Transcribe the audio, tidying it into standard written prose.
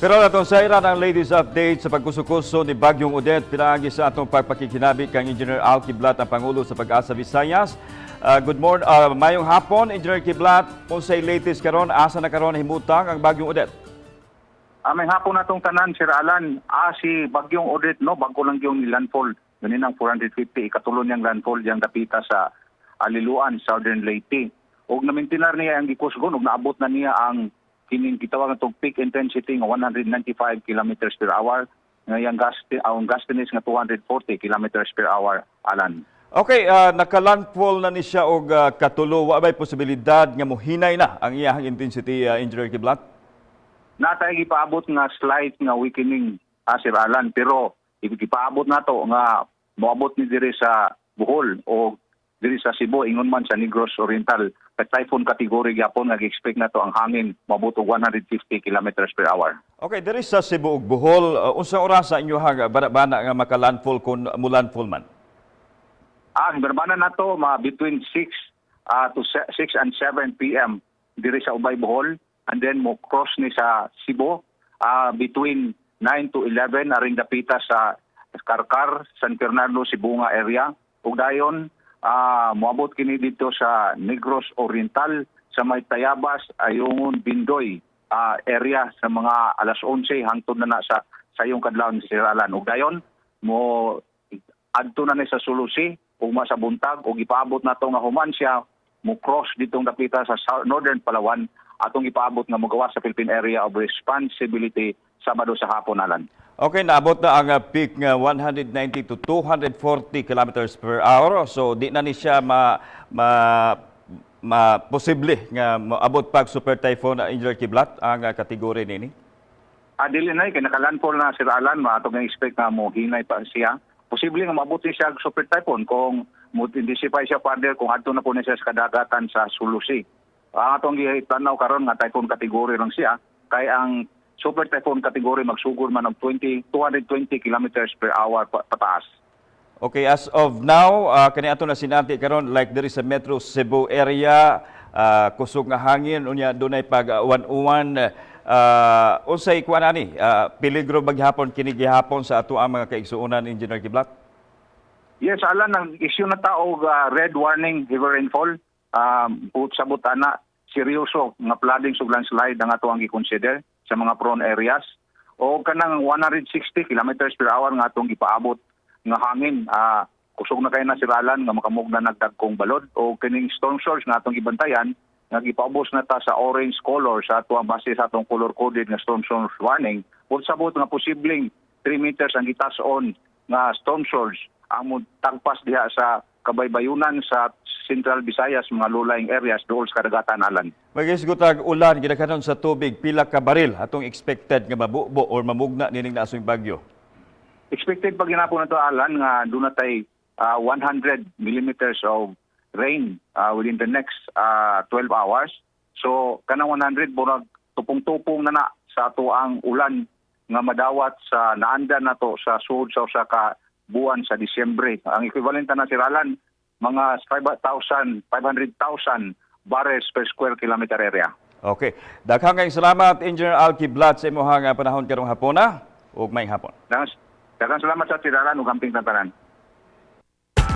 Pero natong sa ira ng latest update sa pagkusukuso ni Bagyong Odette, pinaagi sa atong pagpakikinabi kang Engineer Al Kiblat, ang Pangulo sa Pag-asa Visayas. Good morning, mayong hapon, Engineer Kiblat. Kung sa latest karon, asa na karon himutang ang Bagyong Odette? May hapon na itong tanan, Sir Alan. Si Bagyong Odette, no, bago lang yung landfall. Ganun ang 450, ikatulon niyang landfall diyang dapita sa Aliluan, Southern Leyte. Og namintinar niya ang gikusgon, og naabot na niya ang kining gitawag itong peak intensity nga 195 kilometers per hour. Ngayang gustiness nga 240 kilometers per hour, Alan. Okay, nakalandfall na ni siya og katulo. Wa ba'y posibilidad nga mohinay na ang iyang intensity, Engineer Kiblat? Natay gipaabot nga slight nga weakening, Sir Alan, pero ipaabot na to nga moabot ni diri sa Bohol o diri sa Cebu, ingon man sa Negros Oriental. Typhoon category gyapon nga gi-expect na to ang hangin moabot og 150 kilometers per hour. Okay, diri sa Cebu ug Bohol, unsang oras sa inyo bana nga makalandfall kung mulandfall man? Ang berbana na to between 6 to 6 and 7 p.m. diri sa Ubay, Bohol, and then mo cross ni sa Cebu between 9 to 11 aring dapita sa Karkar, San Fernando, Sibunga area. Ug dayon moabot kini dito sa Negros Oriental, sa may Tayabas, Ayungon, Bindoy area sa mga alas 11 hangtod na sa sayong kadlawon sa Siralan. Ug dayon mo adto na ni sa Sulusi ug sa buntag ug ipaabot na to nga human siya mo cross ditong dapita sa Northern Palawan atong ipaabot nga mogawas sa Philippine Area of Responsibility Sabado sa hapon, Alan. Okay, naabot na ang peak nga 190 to 240 kilometers per hour. So di na ni siya posible nga maabot pag super typhoon, Engineer Kiblat, ang kategory nini? Dili na kay nakalandfall na, Sir Alan, atong expect nga mo hinay pa siya. Posible nga maabot siya ang super typhoon kung mo-intensify siya further kung adto na po niya sa kadagatan sa Sulusi. Atong gitanaw karon nga typhoon category lang siya, kay ang super typhoon category magsugod man og 220 kilometers per hour pataas. Okay, as of now, kani ato na sinanti karon like there is a Metro Cebu area, kusog nga hangin, unya dunay pag-uwan-uwan, unsay kuan ani, peligro maghapon kini gihapon sa ato ang mga kaigsuonan, Engineer Kiblat? Yes, Alan, ang issue na taog red warning, heavy rainfall, sa butana, seryoso nga flooding ug landslide ang ato ang gi-consider sa mga prone areas. O kanang 160 kilometers per hour nga atong ipaabot nga hangin, kusog na kay na siralan nga makamug na nagdagkong balod. O kining storm surge nga atong ibantayan nga gipaubos na ta sa orange color sa ato ang base sa atong color coded nga storm surge warning. Ug sabot nga posibleng 3 meters ang gitason nga storm surge ang tagpas diha sa kabaybayunan sa Central Visayas, mga low-lying areas dool sa kadagatan, Alan. Mag-isgutag ulan gidakanon sa tubig, pila ka baril atong expected nga mabubo or mamugna nining naasong bagyo? Expected pag ginapon na to, Alan, nga doon natay 100 millimeters of rain within the next 12 hours. So kanang 100 burag tupong-tupong na sa ato ang ulan nga madawat sa naanda na to sa sud sa usa ka buwan sa Disyembre. Ang equivalent na siralan mga 500,000 barrels per square kilometer area. Okay. Daghang kayong salamat, Engineer Al Kiblat, sa imong panahon karong hapon ug may hapon. Daghang salamat sa siralan ug hamping tantanan.